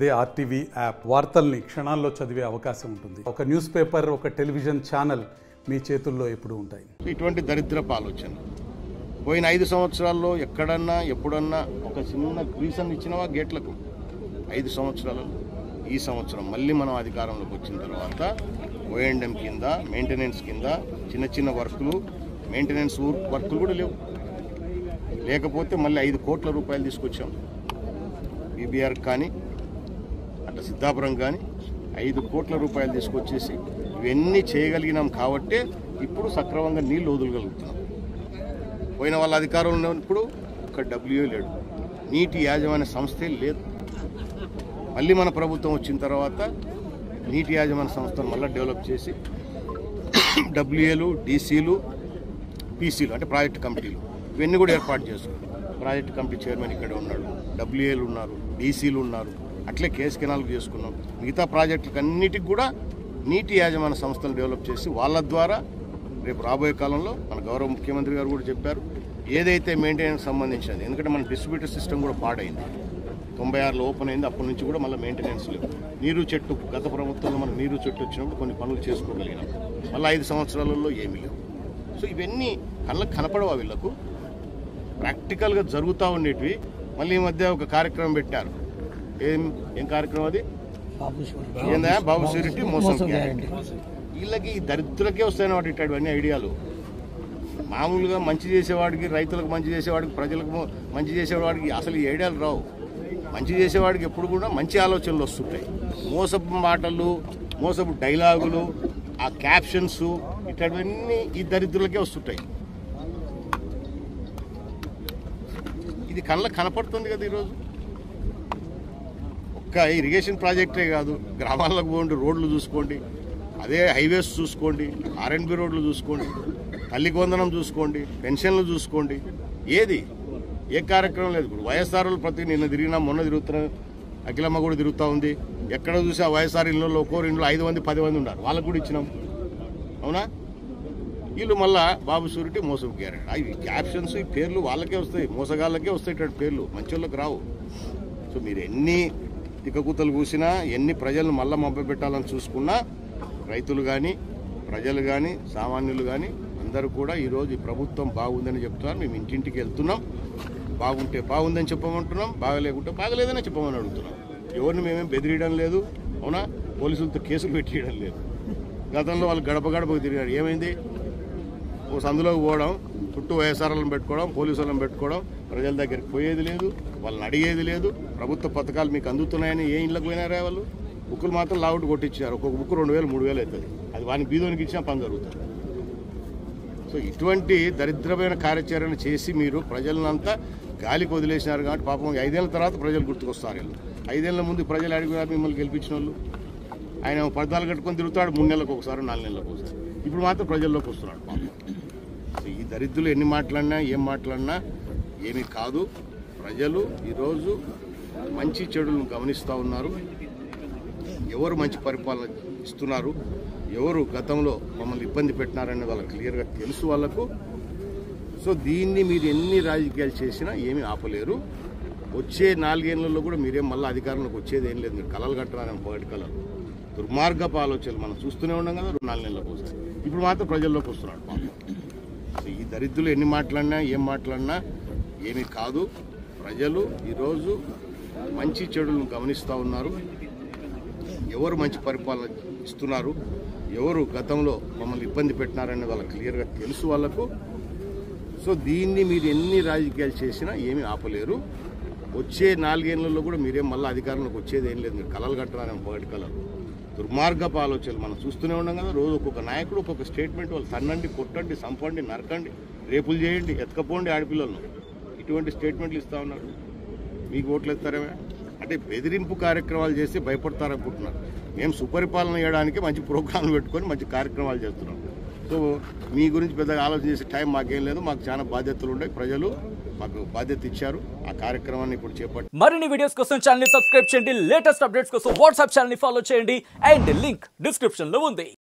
అదే RTV app వార్తల్ని క్షణాల్లో చదివే అవకాశం ఉంటుంది. ఒక న్యూస్ పేపర్, ఒక టెలివిజన్ ఛానల్ మీ చేతుల్లో ఎప్పుడూ ఉంటాయి. ఇటువంటి దరిద్రపు ఆలోచన పోయిన 5 సంవత్సరాల్లో ఎక్కడన్నా ఎప్పుడన్నా ఒక చిన్న రీజన్ ఇచ్చినవా గేట్లకు? 5 సంవత్సరాలలో ఈ సంవత్సరం మళ్ళీ మనం అధికారంలోకి వచ్చిన తర్వాత ఓఎండ్ఎం కింద మెయింటెనెన్స్ కింద చిన్న చిన్న వర్కులు, మెయింటెనెన్స్ వర్కులు కూడా లేవు. లేకపోతే మళ్ళీ 5 కోట్ల రూపాయలు తీసుకొచ్చాం. బీబీఆర్ కానీ అట్లా సిద్ధాపురం కానీ 5 కోట్ల రూపాయలు తీసుకొచ్చేసి ఇవన్నీ చేయగలిగినాం కాబట్టే ఇప్పుడు సక్రమంగా నీళ్లు వదలగలుగుతున్నాం. పోయిన వాళ్ళ అధికారంలో ఉన్నప్పుడు ఒక డబ్ల్యూఏ లేడు, నీటి యాజమాన్య సంస్థే లేదు. మళ్ళీ మన ప్రభుత్వం వచ్చిన తర్వాత నీటి యాజమాన్య సంస్థను మళ్ళీ డెవలప్ చేసి డబ్ల్యూఏలు, డీసీలు, పీసీలు అంటే ప్రాజెక్ట్ కమిటీలు ఇవన్నీ కూడా ఏర్పాటు చేసుకున్నాం. ప్రాజెక్ట్ కమిటీ చైర్మన్ ఇక్కడ ఉన్నాడు, డబ్ల్యూఏలు ఉన్నారు, డీసీలు ఉన్నారు. అట్లే కేసు కెనాల్కి చేసుకున్నాం. మిగతా ప్రాజెక్టులకు అన్నిటికి కూడా నీటి యాజమాన్య సంస్థలు డెవలప్ చేసి వాళ్ళ ద్వారా రేపు రాబోయే కాలంలో మన గౌరవ ముఖ్యమంత్రి గారు కూడా చెప్పారు, ఏదైతే మెయింటెనెన్స్ సంబంధించినది. ఎందుకంటే మన డిస్ట్రిబ్యూటర్ సిస్టమ్ కూడా పాడైంది. 96లో ఓపెన్ అయింది, అప్పటి నుంచి కూడా మళ్ళీ మెయింటెనెన్స్ లేవు. నీరు చెట్టు గత ప్రభుత్వంలో మనకు నీరు చెట్టు వచ్చినప్పుడు కొన్ని పనులు చేసుకోగలిగినాం. మళ్ళీ 5 సంవత్సరాలలో ఏమీ లేవు. సో ఇవన్నీ కళ్ళకు కనపడవా వీళ్ళకు? ప్రాక్టికల్గా జరుగుతూ ఉండేటివి. మళ్ళీ ఈ మధ్య ఒక కార్యక్రమం పెట్టారు. ఏం కార్యక్రమం అది? ఏందా? బాబు షూరిటీ మోసం గ్యారెంటీ. వీళ్ళకి దరిద్రులకే వస్తాయన్నమాట ఇట్లాంటివన్నీ ఐడియాలు. మామూలుగా మంచి చేసేవాడికి, రైతులకు మంచి చేసేవాడికి, ప్రజలకు మంచి చేసేవాడికి అసలు ఈ ఐడియాలు రావు. మంచి చేసేవాడికి ఎప్పుడు కూడా మంచి ఆలోచనలు వస్తుంటాయి. మోసపు మాటలు, మోసపు డైలాగులు, ఆ క్యాప్షన్స్ ఇట్లాంటివన్నీ ఈ దరిద్రులకే వస్తుంటాయి. ఇది కళ్ళకు కనపడుతుంది కదా ఈరోజు. ఒక్క ఇరిగేషన్ ప్రాజెక్టే కాదు, గ్రామాలకు పోండి, రోడ్లు చూసుకోండి, అదే హైవేస్ చూసుకోండి, ఆర్ఎండ్బి రోడ్లు చూసుకోండి, తల్లికి వందనం చూసుకోండి, పెన్షన్లు చూసుకోండి. ఏది ఏ కార్యక్రమం లేదు. ఇప్పుడు వైఎస్ఆర్లు నిన్న తిరిగినా, మొన్న తిరుగుతున్నా, అఖిలమ్మ కూడా తిరుగుతూ ఉంది. ఎక్కడ చూసి ఆ వైఎస్ఆర్ ఇళ్ళలో ఒక్కోరు ఇంట్లో 5 మంది 10 మంది ఉన్నారు. వాళ్ళకు కూడా ఇచ్చినాం. అవునా? వీళ్ళు మళ్ళా బాబు షూరిటీ మోసం గ్యారెంటీ. ఈ క్యాప్షన్స్, ఈ పేర్లు వాళ్ళకే వస్తాయి, మోసగాళ్ళకే వస్తాయి. ఇటువంటి పేర్లు మంచి వాళ్ళకి రావు. సో మీరు ఎన్ని తిక్కకూతలు కూసినా, ఎన్ని ప్రజలను మళ్ళా మభ్యపెట్టాలని చూసుకున్నా, రైతులు కానీ, ప్రజలు కానీ, సామాన్యులు కానీ అందరూ కూడా ఈరోజు ఈ ప్రభుత్వం బాగుందని చెప్తున్నారు. మేము ఇంటింటికి వెళ్తున్నాం. బాగుంటే బాగుందని చెప్పమంటున్నాం, బాగలేకుంటే బాగలేదని చెప్పమని అడుగుతున్నాం. ఎవరిని మేమేం బెదిరియడం లేదు. అవునా? పోలీసులతో కేసులు పెట్టియడం లేదు. గతంలో వాళ్ళు గడప గడపకు తిరిగారు. ఏమైంది? ఓ సందులోకి పోవడం, చుట్టూ వైఎస్ఆర్లను పెట్టుకోవడం, పోలీసులను పెట్టుకోవడం, ప్రజల దగ్గరికి పోయేది లేదు, వాళ్ళని అడిగేది లేదు. ప్రభుత్వ పథకాలు మీకు అందుతున్నాయని ఏ ఇళ్ళకు పోయినారా వాళ్ళు? బుక్కులు మాత్రం లావుట్ కొట్టించారు. ఒక్కొక్క బుక్ 2000, 3000 అవుతుంది. అది వాని బీదోనికి ఇచ్చినా పని జరుగుతుంది. సో ఇటువంటి దరిద్రమైన కార్యాచరణ చేసి మీరు ప్రజలనంతా గాలికి వదిలేసినారు. కాబట్టి పాపం 5 ఏళ్ళ తర్వాత ప్రజలు గుర్తుకొస్తారు. 5 ఏళ్ళ ముందు ప్రజలు అడిగినారు మిమ్మల్ని గెలిపించిన వాళ్ళు. ఆయన 14 కట్టుకొని తిరుగుతాడు, 3 నెలలకు ఒకసారి, 4 నెలలకు ఒకసారి. ఇప్పుడు మాత్రం ప్రజల్లోకి వస్తున్నాడు పాపం. ఈ దరిద్రులు ఎన్ని మాట్లాడినా, ఏం మాట్లాడినా ఏమీ కాదు. ప్రజలు ఈరోజు మంచి చెడులను గమనిస్తూ ఉన్నారు. ఎవరు మంచి పరిపాలన ఇస్తున్నారు, ఎవరు గతంలో మమ్మల్ని ఇబ్బంది పెట్టినారనేది వాళ్ళకి క్లియర్గా తెలుసు వాళ్ళకు. సో దీన్ని మీరు ఎన్ని రాజకీయాలు చేసినా ఏమీ ఆపలేరు. వచ్చే 4 ఏళ్లలో కూడా మీరేం మళ్ళీ అధికారంలోకి వచ్చేది ఏం లేదు. మీరు కలలు కట్టారని పొగటి కలలు, దుర్మార్గపు ఆలోచనలు మనం చూస్తూనే ఉన్నాం కదా 4 నెలలకు వస్తాయి. ఇప్పుడు మాత్రం ప్రజల్లోకి వస్తున్నాడు పాపం. ఈ దరిద్రులు ఎన్ని మాట్లాడినా, ఏం మాట్లాడినా ఏమీ కాదు. ప్రజలు ఈరోజు మంచి చెడులను గమనిస్తూ ఉన్నారు. ఎవరు మంచి పరిపాలన ఇస్తున్నారు, ఎవరు గతంలో మమ్మల్ని ఇబ్బంది పెట్టినారనేది వాళ్ళకి క్లియర్గా తెలుసు వాళ్ళకు. సో దీన్ని మీరు ఎన్ని రాజకీయాలు చేసినా ఏమీ ఆపలేరు. వచ్చే 4 ఏళ్లలో కూడా మీరేం మళ్ళీ అధికారంలోకి వచ్చేది ఏం లేదు. మీరు కలలు కట్టారని పొగటి కలలు, దుర్మార్గపు ఆలోచనలు మనం చూస్తూనే ఉన్నాం కదా. రోజు ఒక్కొక్క నాయకుడు ఒక్కొక్క స్టేట్మెంట్. వాళ్ళు తన్నండి, కొట్టండి, చంపండి, నరకండి, రేపులు చేయండి, ఎత్తుకపోండి ఆడపిల్లలను, ఇటువంటి స్టేట్మెంట్లు ఇస్తూ ఉన్నారు. మీకు ఓట్లు ఎత్తారేమే అంటే బెదిరింపు కార్యక్రమాలు చేసి భయపడతారనుకుంటున్నారు. మేము సుపరిపాలన చేయడానికి మంచి ప్రోగ్రాంలు పెట్టుకొని మంచి కార్యక్రమాలు చేస్తున్నాం. సో మీ గురించి పెద్దగా ఆలోచన చేసే టైం మాకేం లేదు. మాకు చాలా బాధ్యతలు ఉన్నాయి. ప్రజలు మాకు బాధ్యత ఇచ్చారు. ఆ కార్యక్రమాన్ని ఇప్పుడు చేపట్టి మరిన్ని వీడియోస్ కోసం ఛానల్ ని సబ్స్క్రైబ్ చేయండి. లేటెస్ట్ అప్డేట్స్ కోసం వాట్సాప్ ఛానల్ ని ఫాలో చేయండి. అండ్ లింక్ డిస్క్రిప్షన్ లో ఉంది.